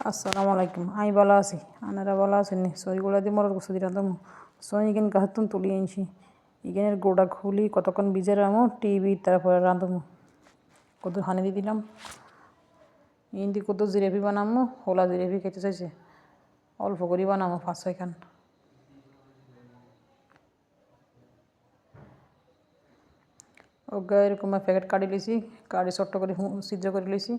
আসসালামু আলাইকুম। আমি ভালো আছি, আপনারা ভালো আছেন নি? সইগুলা দিয়ে মরার গুছো দিলাম তো সই এখানে গাহাতুন তুলি আনছি এখানের গোড়া খুলি কতক্ষণ ভিজে রামো টিভি তারপরে রাঁধমো কত হানি দিয়ে দিলাম ইন্দি কত জিরেপি বানামো হোলা জিরেপি খেতে চাইছে অল্প করে বানামো 5-6 খান ওগা এরকম প্যাকেট কাটি লিছি কাটি ছোট্ট করে ছিদ্র করে লিছি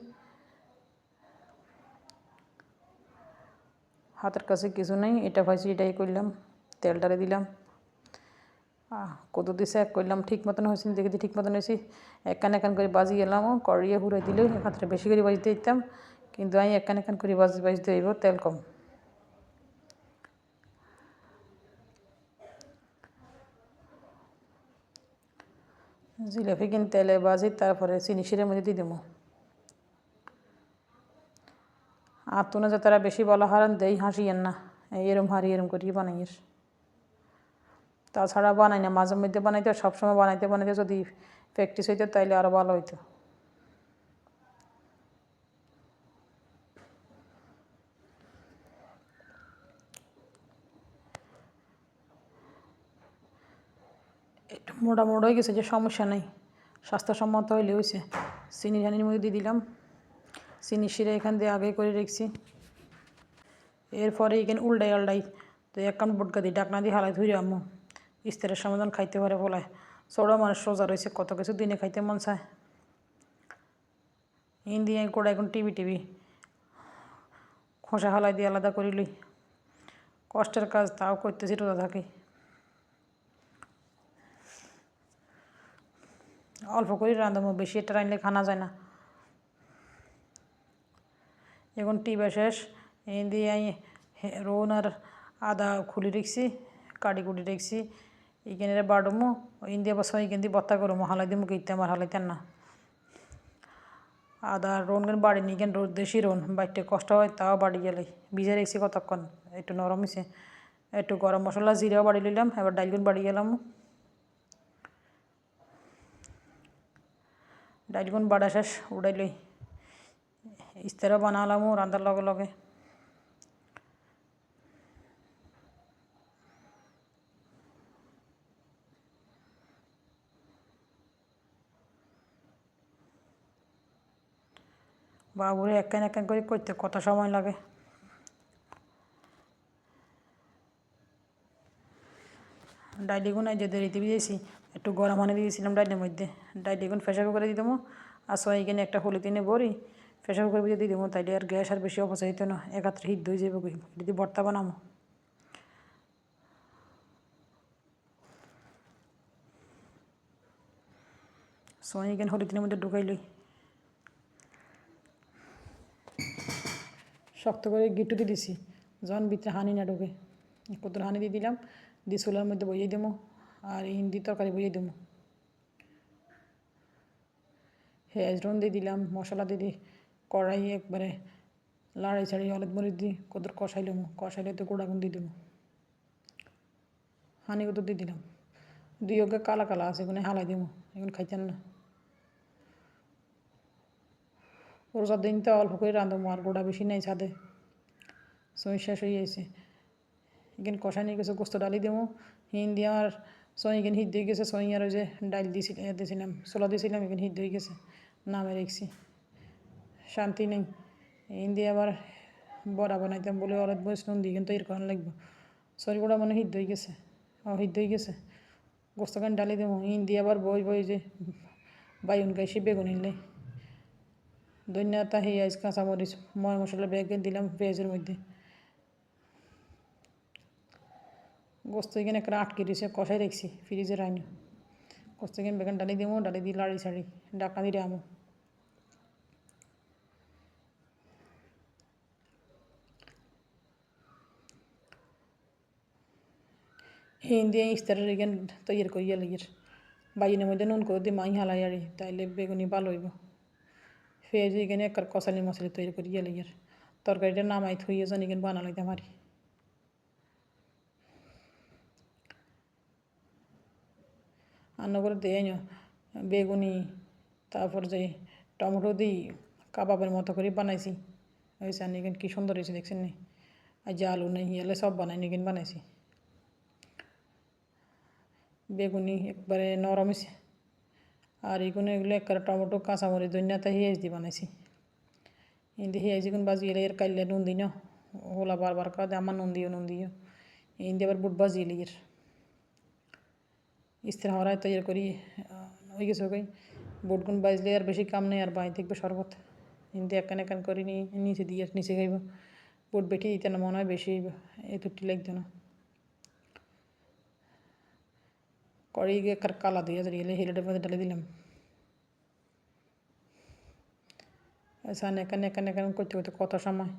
হাতের কাছে কিছু নেই এটা পাইছি এটাই করলাম তেলটারে দিলাম কত দিছে করলাম ঠিক মতন হয়েছে দেখি ঠিক মতন হয়েছে একান করে বাজি গেলাম কড়িয়ে হুড়াই দিলে হাতটা বেশি করে বাজিতে দিতাম কিন্তু আমি একান করে বাজিতে হইব তেল কম জিলাপি কিন তেলে বাজি তারপরে চিনি শিরের মধ্যে দিয়ে দেবো আর তুনে যে তারা বেশি বলা হারান দেই হাসিয়েন না এরম হারি এরম করিয়ে বানাইয়ের তাছাড়া বানাই না মাঝে মধ্যে বানাইতে সবসময় বানাইতে যদি প্র্যাকটিস হইতো তাইলে আরও ভালো হইতো একটু মোটা হয়ে গেছে যে সমস্যা নেই স্বাস্থ্যসম্মত হইলে হয়েছে চিনি ঝানির মধ্যে দিয়ে দিলাম চিনি শিরা এখান দিয়ে আগে করে রেখেছি এরপরে এখানে উল্টাই তো এক কান বটকা দিই ডাকনা দিয়ে হালাই ধুই আম্মু ইস্তারের সমাধান খাইতে পারে বলায় ছোটো মানুষ সোজা রয়েছে কত কিছু দিনে খাইতে মন চায় দিয়ে কোড়া এখন টিভি খোসা হালাই দিয়ে আলাদা করিলি কষ্টের কাজ তাও করতেছি রোজা থাকি অল্প করে রাঁধবো বেশি এটা রাঁধলে খানা যায় না এখন টিভি শেষ দিয়ে আমি রোন আর আদা খুলি রেখছি কাটি কুটি রেখছি এখানে বাড়মো ইন্দিয়া বসা এখান দিয়ে বত্তা করবো হালাই দিয়ে মুখে আমার হালাইতেন না আদা রোন কেন বাড়ি নি কেন দেশি রোন বাড়িতে কষ্ট হয় তাও বাড়ি গেলে ভিজে রেখছি কতক্ষণ একটু নরম হয়েছে একটু গরম মশলা জিরাও বাড়ি নিলাম এবার ডাইলগুন বাড়ি গেলাম ডাইলগুন বাড়া শেষ উড়াই লই ইস্তারা বানালাম রান্ধার লগে বাবুরে একান করে করতে কত সময় লাগে ডাইলিগুন যে দেরিতে দিয়েছি একটু গরম পানি দিয়েছিলাম ডাইলের মধ্যে ডাইলিগুন প্রেশার কুকারে দিয়ে দেবো আর এখানে একটা হলিদিনে বড়ি প্রেশার কুকারের ভিতরে দিয়ে দেবো তাইলে আর গ্যাস আর বেশি অপচয় হইতো না একাত্রে হিট হয়ে যাবে যদি ভর্তা বানাবো এখানে হলিদিনের মধ্যে ঢুকাই লই শক্ত করে গিট্টু দিয়ে দিছি যখন ভিতরে হানি না ঢোকে কত হানি দিয়ে দিলাম দিয়ে চুলার মধ্যে বইয়ে দেবো আর হিন্দি তরকারি বইয়ে দেবো হেজরন দিয়ে দিলাম মশলা দিয়ে দিই কড়াই একবারে লাড়াই ছাড়ি হলুদ মরিচ দিই কত কষাইলে তো গোড়াগুন দিয়ে দেবো হানি কত দিয়ে দিলাম দুই ওকে কালা আছে এখানে হালাই দেবো এখন খাইতেন না রোজার দিন তো অল্প করে রাঁধবো আর গোড়া বেশি নেই ছাদে শেষ হয়ে গেছে এখানে কষা নিয়ে গেছে গোস্ত ডালি দেবো দিয়ে আর এখানে হিট দিয়ে গেছে আর ওই যে ডাল দিয়েছিলাম ছোলা দিয়েছিলাম এখানে হিট দিয়ে গেছে নামে রেখছি শান্তি নেই দিয়ে আবার বড়া বানাইতাম বলে হলুদ মরিচ নুন দিয়ে কিন্তু এরকম লাগবে গোড়া মানে হিট হয়ে গেছে হিট হয়ে গেছে গোস্তখান ডালি দেবো দিয়ে আবার বই যে বাইন গাইছি বেগুন নিলে ধন্যতা পেঁয়াজ কাঁচামরিচ মশলা ব্যাগে দিলাম পেঁয়াজের মধ্যে গোস্ত এখানে একটা আটকে দিয়েছে কষাই রেখছি ফ্রিজের আইনি গোস্ত এখানে বেগুন ডালি দেবো ডালি দিয়ে লাড়ি ছাড়ি ডাকা দিয়ে আমো দিয়ে ইস্তারের এখানে তৈরি করিয়া লাগিয়ে বাইনের মধ্যে নুন করে দিয়ে মাই হালাই আড়ি তাইলে বেগুনি ভালো হইব পেঁয়াজ এখানে এক কষালি মশলা তৈরি করিয়া লাগিয়ে তরকারিটা নামাই থইয়ে জানি এখানে বানালাইতে পারি রান্না করে দিয়ে বেগুনি তারপর যে টমেটো দিই কাবাবের মতো করে বানাইছি হয়েছে আর নিকেন কী সুন্দর হয়েছে দেখছেন নি আর যে আলু নেই হিয়ালে সব বানাই নিকেন বানাইছি বেগুনি একবারে নরম হয়েছে আর এগুলো একবারে টমেটো কাঁচামরিচ ধনিয়া হিয়াজ দিয়ে বানাইছি ইন্দি হিয়াজ এগুন বাজি এলে এর কাইলে নুন দিন ওলা বারবার কাদে আমার নুন দিও ইন্দি আবার বুট বাজি এলে এর ইস্তের হওয়ার তৈরি করি ওই গেছে ওই বুটগুন বাজলে আর বেশি কাম নেই আর বাই দেখবে শরবত ইন্দি একান করে নিচে দিয়ে নিচে খাইব বুট বেটে দিতে না মনে হয় বেশি হইব এই তুটি লাগতো না কড়াই গিয়ে কালা দিয়ে এলে হিলেটের মধ্যে ঢেলে দিলাম সান একান করতে করতে কত সময়